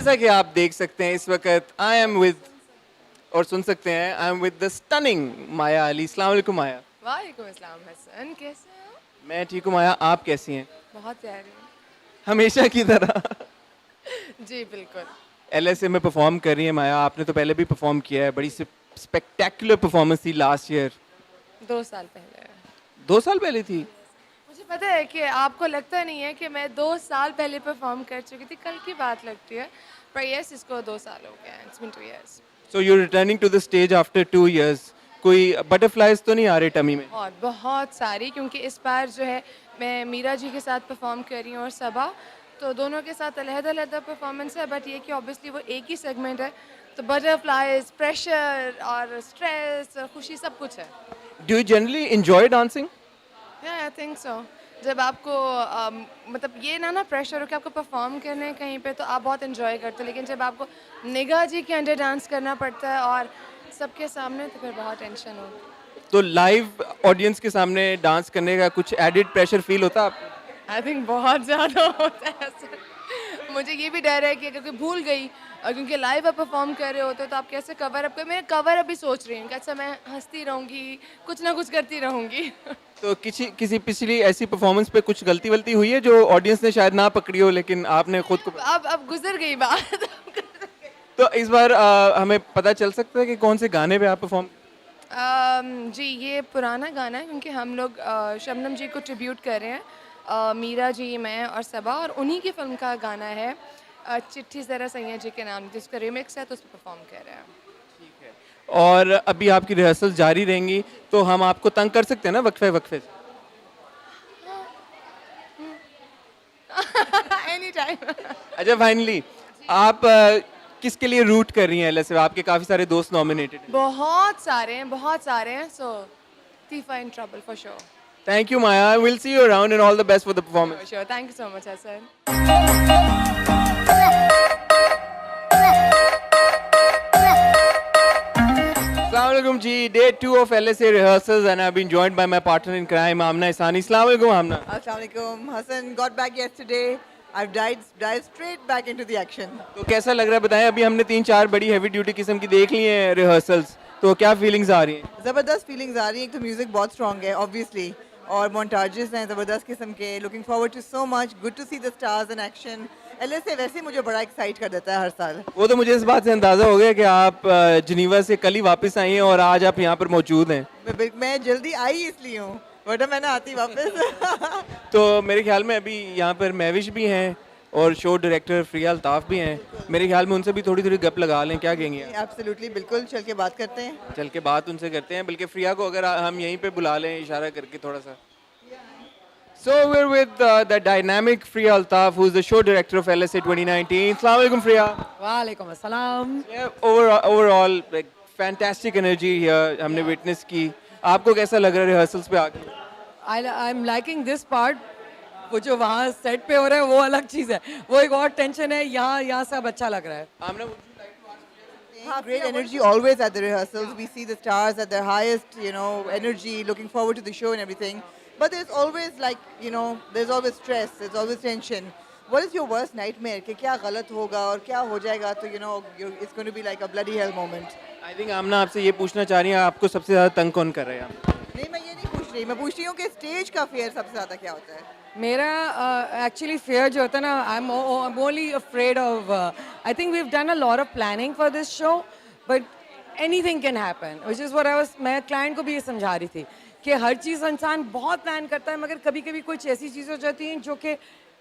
जैसा कि आप देख सकते हैं इस वक्त आई एम विद और सुन सकते हैं I am with the stunning Maya Ali. अस्सलाम वालेकुम माया। वालेकुम अस्सलाम हसन, कैसे हो? मैं ठीक हूँ माया, आप कैसी हैं? बहुत प्यारी हूँ। हमेशा की तरह। जी बिल्कुल। एलएसए में परफॉर्म कर रही है माया, आपने तो पहले भी परफॉर्म किया है, बड़ी स्पेक्टेकुलर परफॉर्मेंस थी लास्ट ईयर। 2 साल पहले। 2 साल पहले थी। मुझे पता है कि आपको लगता नहीं है कि मैं 2 साल पहले परफॉर्म कर चुकी थी, कल की बात लगती है, पर यस इसको 2 साल हो गया। It's been 2 years। So you returning to the stage after 2 years। कोई बटरफ्लाइज तो नहीं आ रहे टमी में? बहुत बहुत सारी, क्योंकि इस बार जो है मैं मीरा जी के साथ परफॉर्म कर रही हूँ और सबा, तो दोनों के साथ अलग-अलग परफॉर्मेंस है, बट ये कि ऑब्वियसली वो एक ही सेगमेंट है, तो बटरफ्लाइज, प्रेशर और स्ट्रेस, खुशी सब कुछ है। Do you generally enjoy dancing? I think so. जब आपको मतलब ये ना प्रेशर हो कि आपको परफॉर्म करने हैं कहीं पे, तो आप बहुत इन्जॉय करते हो, लेकिन जब आपको निगाह जी के अंडर डांस करना पड़ता है और सबके सामने, तो फिर बहुत टेंशन होती है। तो लाइव ऑडियंस के सामने डांस करने का कुछ एडिड प्रेशर फील होता है आपको? आई थिंक बहुत ज़्यादा होता है सर। मुझे ये भी डर है कि अगर कोई भूल गई, और क्योंकि लाइव आप परफॉर्म कर रहे होते हो, तो आप कैसे कवर अप कर। मैं कवर अप भी सोच रही हूँ कि अच्छा मैं हंसती रहूँगी, कुछ ना कुछ करती रहूँगी। तो किसी किसी पिछली ऐसी परफॉर्मेंस पे कुछ गलती वलती हुई है जो ऑडियंस ने शायद ना पकड़ी हो लेकिन आपने खुद को? अब गुजर गई बात। तो इस बार हमें पता चल सकता है कि कौन से गाने पे आप परफॉर्म? जी ये पुराना गाना है, क्योंकि हम लोग शबनम जी को ट्रिब्यूट कर रहे हैं। मीरा जी, मैं और सबा, और उन्हीं की फिल्म का गाना है चिट्ठी ज़रा सैया जी के नाम, जिसका रिमिक्स है, तो उस पर परफॉर्म कर रहे हैं। और अभी आपकी रिहर्सल जारी रहेंगी तो हम आपको तंग कर सकते हैं ना वक्फे वक्फे से? Any time. अच्छा फाइनली आप किसके लिए रूट कर रही हैं एलएसए? आपके काफी सारे दोस्त नॉमिनेटेड हैं। बहुत सारे हैं, सो तीफा in trouble for sure. Thank you Maya, will see you around and all the best for the performance. Sure, thank you so much Hasan. अस्सलाम वालेकुम जी, day 2 of LSA rehearsals and I've been joined by my partner in crime Amna Isani. Assalamu alaikum Amna. Assalamualaikum. Hassan got back yesterday. I've dived straight back into the action. तो कैसा लग रहा है बताएं? अभी हमने 3-4 बड़ी हैवी ड्यूटी किस्म की देख ली हैं रिहर्सल्स, तो क्या फीलिंग्स आ रही हैं? ज़बरदस्त फीलिंग्स आ रही हैं। एक तो म्यूज़िक बहुत स्ट्रॉन्ग है ऑब्वियसली, और मोन्टाजेस हैं ज़बरदस्त किस्म के। Looking forward to so much, good to see the stars in action. एलएसए वैसे मुझे बड़ा एक्साइट कर देता है हर साल। वो तो मुझे इस बात से अंदाज़ा हो गया कि आप जिनीवा से कल ही वापस आई हैं और आज आप यहाँ पर मौजूद हैं। मैं जल्दी आई इसलिए हूँ, वरना मैं ना आती वापस। तो मेरे ख्याल में अभी यहाँ पर महविश भी हैं और शो डायरेक्टर फ्रिया अल्ताफ़ भी हैं। मेरे ख्याल में उनसे भी थोड़ी थोड़ी गप लगा लें, क्या कहेंगे आप? एब्सोल्युटली, बिल्कुल, चल के बात करते हैं। चल के बात उनसे करते हैं, बल्कि फ्रिया को अगर हम यहीं पे बुला लें इशारा करके थोड़ा सा। So we're with the dynamic Friya Altaf, who's the show director of LSA 2019. Assalamu alaikum Friya. वालेकुम अस्सलाम। Yeah, overall like fantastic energy here हमने witness की। आपको कैसा लग रहा है rehearsals पे आके? I am liking this part. वो जो वहाँ सेट पे हो रहा है वो अलग चीज़ है, वो एक और टेंशन है। यहाँ सब अच्छा लग रहा है। आमना, Great energy always at the rehearsals. We see the stars at their highest, energy, looking forward to the show and everything. But there's always there's always stress, there's always tension. What is your worst nightmare? कि क्या गलत होगा और क्या हो जाएगा, तो it's going to be like a bloody hell moment. I think आमना आपसे ये पूछना चाह रही हैं आपको सबसे ज़्यादा तंग कौन कर रहा है? नहीं, मैं ये नहीं पूछ रही, मैं पूछ रही हूँ कि स्टेज का फेयर सबसे ज़्यादा क्या होता है? मेरा एक्चुअली फेयर जो होता है ना, I am only afraid of, I think we have done a lot of planning for this show, but anything can happen, which is what I was, मैं क्लाइंट को भी ये समझा रही थी कि हर चीज़ इंसान बहुत प्लान करता है, मगर कभी कभी कुछ ऐसी चीज़ हो जाती हैं जो कि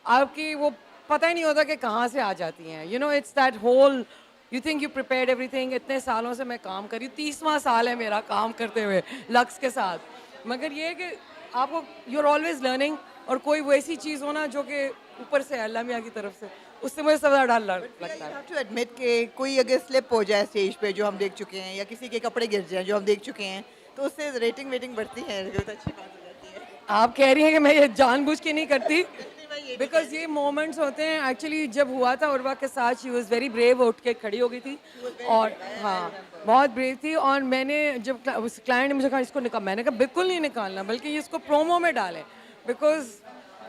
आपकी वो पता ही नहीं होता कि कहाँ से आ जाती हैं। It's that whole, you think you prepared everything. इतने सालों से मैं काम कर रही हूँ, 30वां साल है मेरा काम करते हुए लक्स के साथ, मगर ये है कि आपको यू आर ऑलवेज लर्निंग, और कोई वैसी चीज़ हो ना जो कि ऊपर से अल्लाह मियाँ की तरफ से, उससे मुझे सबसे ज़्यादा डर लगता है। टू एडमिट के कोई अगर स्लिप हो जाए स्टेज पे, जो हम देख चुके हैं, या किसी के कपड़े गिर जाएं जो हम देख चुके हैं, तो उससे रेटिंग बढ़ती है, बहुत अच्छी बात हो जाती है। आप कह रही हैं कि मैं ये जानबूझ के नहीं करती, बिकॉज ये मोमेंट्स होते हैं। एक्चुअली जब हुआ था उर्वा के साथ, शी वॉज वेरी ब्रेव, उठ के खड़ी हो गई थी, और हाँ बहुत ब्रेव थी। और मैंने जब उस क्लाइंट ने मुझे कहा इसको निकाल, मैंने कहा बिल्कुल नहीं निकालना, बल्कि इसको प्रोमो में डालें, बिकॉज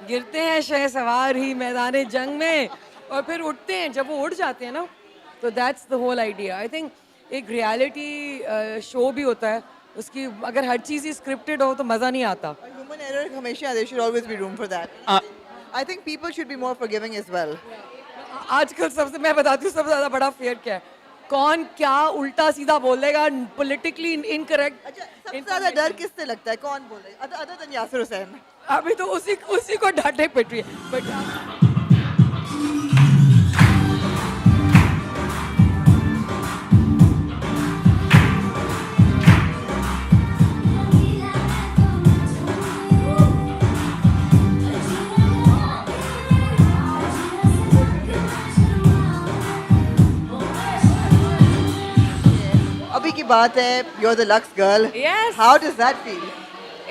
गिरते हैं शहसवार ही मैदान जंग में, और फिर उठते हैं, जब वो उठ जाते हैं ना, तो that's the whole idea. I think एक रियलिटी शो भी होता है, उसकी अगर हर चीज़ ही स्क्रिप्टेड हो तो मज़ा नहीं आता. Human error हमेशा, there should always be room for that. I think people should be more forgiving as well. आजकल सबसे, मैं बताती हूँ सबसे ज़्यादा बड़ा फेयर क्या है, कौन क्या उल्टा सीधा बोलेगा, पॉलिटिकली इनकरेक्ट. अच्छा, सबसे ज़्यादा डर किससे लगता है, कौन बोल रहा है other than यासिर हुसैन? अभी तो उसी को डांटे पिट रही है. बट अभी की बात है, you're the Lux girl. Yes. How does that feel?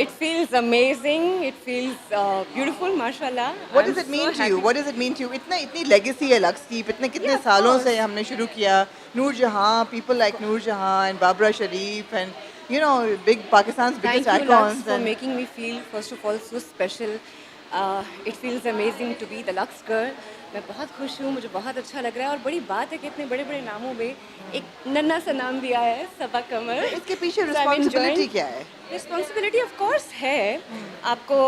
It feels amazing. It feels beautiful, mashallah. What I'm does it so mean to happy. you? What does it mean to you? इतनी legacy है lux की, कितने Yeah, of सालों से course. हमने शुरू किया. Noor Jahan, people like Noor Jahan and Babra Sharif and you know big Pakistan's biggest Thank you, Lux, icons. for and making me feel, first of all, so special. It feels amazing to be the Lux girl. मैं बहुत खुश हूँ, मुझे बहुत अच्छा लग रहा है और बड़ी बात है कि इतने बड़े बड़े नामों में एक नन्हा सा नाम दिया है, सबा कमर. इसके पीछे So I'm responsibility enjoying. क्या है? रिस्पॉन्सिबिलिटी ऑफ कोर्स है, आपको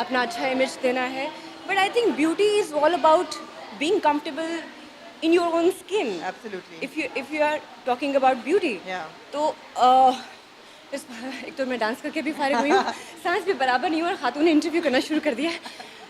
अपना अच्छा इमेज देना है, but I think beauty is all about being comfortable in your own skin. Absolutely. If you are talking about beauty, Yeah. तो एक तो मैं डांस करके भी फारिग हुई हूँ, सांस भी बराबर नहीं हुआ और खातून ने इंटरव्यू करना शुरू कर दिया.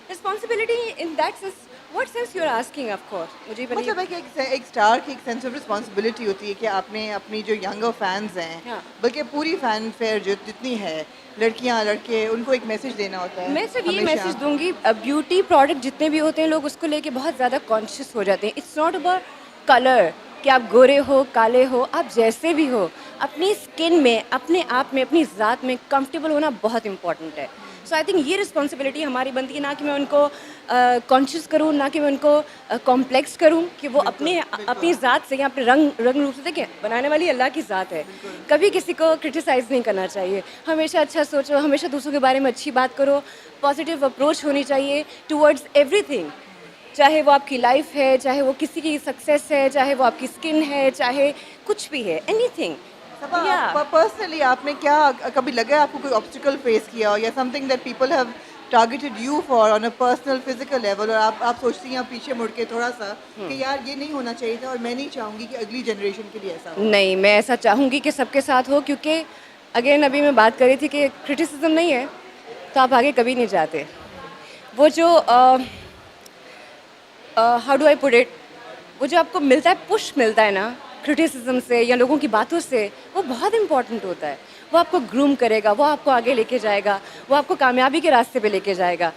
Responsibility in that sense, what sense you are asking, of course मुझे भी मतलब है कि एक स्टार की एक सेंस ऑफ रिस्पॉन्सिबिलिटी होती है कि आपने अपनी जो यंगर फैंस हैं, हाँ. बल्कि पूरी फैन फेयर जो जितनी है, लड़कियां लड़के, उनको एक मैसेज देना होता है. मैं सिर्फ ये हमेशा. मैसेज दूंगी, ब्यूटी प्रोडक्ट जितने भी होते हैं लोग उसको लेके बहुत ज़्यादा कॉन्शियस हो जाते हैं. इट्स नॉट अबाउट कलर, कि आप गोरे हो काले हो, आप जैसे भी हो, अपनी स्किन में, अपने आप में, अपनी ज़ात में कंफर्टेबल होना बहुत इंपॉर्टेंट है. सो आई थिंक ये रिस्पॉन्सिबिलिटी हमारी बनती है, ना कि मैं उनको कॉन्शियस करूँ, ना कि मैं उनको कॉम्प्लेक्स करूँ कि वो अपनी ज़ात से या अपने रंग रूप से, देखें बनाने वाली अल्लाह की ज़ात है, कभी किसी को क्रिटिसाइज़ नहीं करना चाहिए. हमेशा अच्छा सोचो, हमेशा दूसरों के बारे में अच्छी बात करो, पॉजिटिव अप्रोच होनी चाहिए टूवर्ड्स एवरीथिंग, चाहे वो आपकी लाइफ है, चाहे वो किसी की सक्सेस है, चाहे वो आपकी स्किन है, चाहे कुछ भी है, एनीथिंग. पर्सनली आपने क्या कभी लगा है आपको कोई ऑब्स्टिकल फेस किया हो या something that people have targeted you for on a personal physical level, और आप सोचती हैं पीछे मुड़ के थोड़ा सा कि यार ये नहीं होना चाहिए था और मैं नहीं चाहूँगी कि अगली जनरेशन के लिए ऐसा हो? नहीं, मैं ऐसा चाहूँगी कि सबके साथ हो, क्योंकि अगेन अभी मैं बात कर रही थी कि क्रिटिसिज्म नहीं है तो आप आगे कभी नहीं जाते. वो जो how do I put it, वो जो आपको मिलता है, पुश मिलता है ना क्रिटिसिज्म से या लोगों की बातों से, वो बहुत इंपॉर्टेंट होता है. वो आपको ग्रूम करेगा, वो आपको आगे लेके जाएगा, वो आपको कामयाबी के रास्ते पे लेके जाएगा.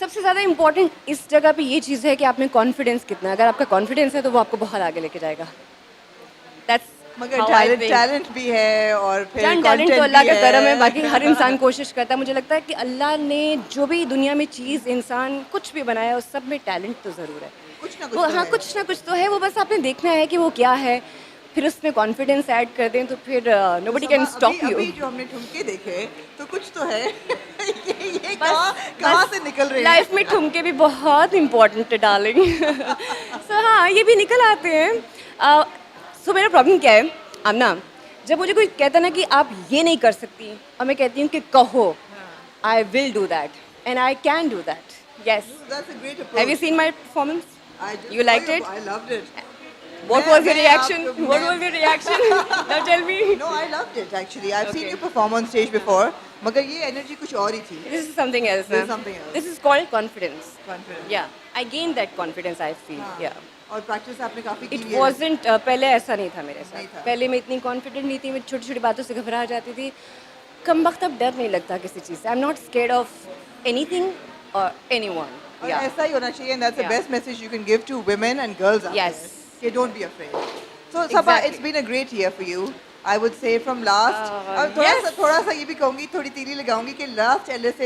सबसे ज़्यादा इंपॉर्टेंट इस जगह पे ये चीज़ है कि आप में कॉन्फिडेंस कितना है. अगर आपका कॉन्फिडेंस है तो वो आपको बहुत आगे लेके जाएगा. दैट्स मगर टैलेंट भी है और फिर टैलेंट तो content अल्लाह भी का करम है, है. बाकी हर इंसान कोशिश करता है. मुझे लगता है कि अल्लाह ने जो भी दुनिया में चीज़, इंसान कुछ भी बनाया है, उस सब में टैलेंट तो ज़रूर है. कुछ ना कुछ वो तो हाँ, है. कुछ ना कुछ तो है, वो बस आपने देखना है कि वो क्या है, फिर उसमें कॉन्फिडेंस ऐड कर दें तो फिर नोबडी कैन स्टॉप यू. अभी जो हमने ठुमके देखे तो कुछ तो है. ये कहाँ से निकल रहे हैं? लाइफ में ठुमके भी बहुत इंपॉर्टेंट है डार्लिंग. सो हाँ, ये भी निकल आते हैं. सो मेरा प्रॉब्लम क्या है आमना, जब मुझे कोई कहता है ना कि आप ये नहीं कर सकती, और मैं कहती हूँ कि कहो, I will do that and I can do that. Yes. That's a great approach. Have you seen my performance? I just You saw liked your- it? I loved it. What मैं- was your मैं reaction? आपको- What मैं- was your reaction? Now tell me. No, I loved it actually. I've seen Okay. you perform on stage before. मगर ये energy कुछ और ही थी. This is something else. This is na? something else. This is called confidence. Confidence. Yeah, I gained that confidence. I feel. हाँ. Yeah. और practice आपने काफी की It है. wasn't. पहले ऐसा नहीं था मेरे नहीं था. साथ. पहले मैं इतनी confident नहीं थी. मैं छोटी छोटी बातों से घबरा जाती थी. कम वक्त अब डर नहीं लगता किसी चीज़ से. I'm not scared of anything or anyone. और Yeah. ऐसा ही होना चाहिए. And that's the Yeah. best message you can give to women and girls out Yes. there. Okay, don't be afraid. So Sabah, Exactly. it's been a great year for you. I would say from last. और yes. थोड़ा सा ये भी कहूँगी, थोड़ी तीली लगाऊंगी कि last LSA